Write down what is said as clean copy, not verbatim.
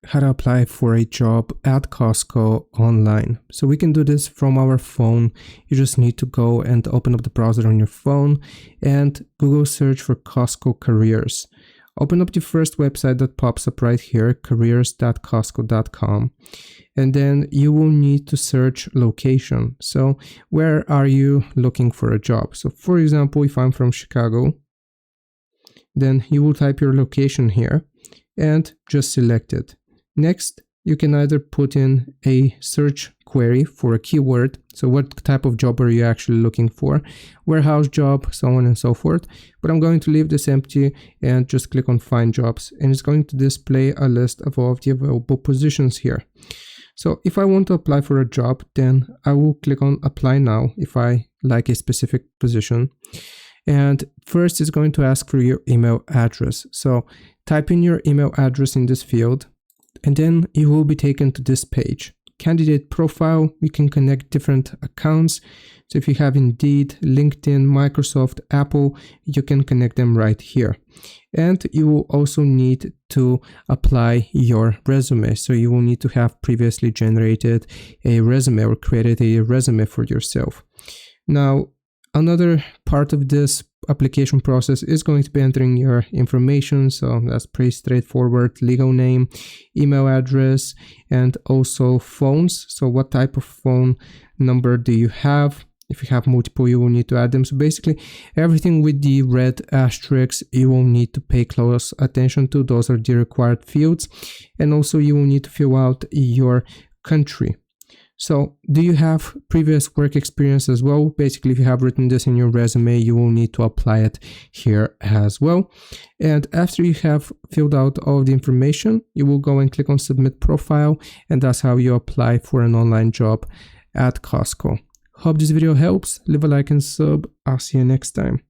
how to apply for a job at Costco online. So we can do this from our phone. You just need to go and open up the browser on your phone and Google search for Costco careers. Open up the first website that pops up right here, careers.costco.com. And then you will need to search location. So where are you looking for a job? So for example, if I'm from Chicago, then you will type your location here and just select it. Next, you can either put in a search query for a keyword. So what type of job are you actually looking for? Warehouse job, so on and so forth. But I'm going to leave this empty and just click on find jobs. And it's going to display a list of all of the available positions here. So if I want to apply for a job, then I will click on apply now if I like a specific position. And first it's going to ask for your email address. So type in your email address in this field. And then you will be taken to this page. Candidate profile, you can connect different accounts. So if you have Indeed, LinkedIn, Microsoft, Apple, you can connect them right here. And you will also need to apply your resume. So you will need to have previously generated a resume or created a resume for yourself. Now, another part of this application process is going to be entering your information. So that's pretty straightforward. Legal name, email address, and also phones. So what type of phone number do you have? If you have multiple, you will need to add them. So basically everything with the red asterisks, you will need to pay close attention to. Those are the required fields. And also you will need to fill out your country. So do you have previous work experience as well? Basically, if you have written this in your resume, you will need to apply it here as well. And after you have filled out all of the information, you will go and click on submit profile. And that's how you apply for an online job at Costco. Hope this video helps. Leave a like and sub. I'll see you next time.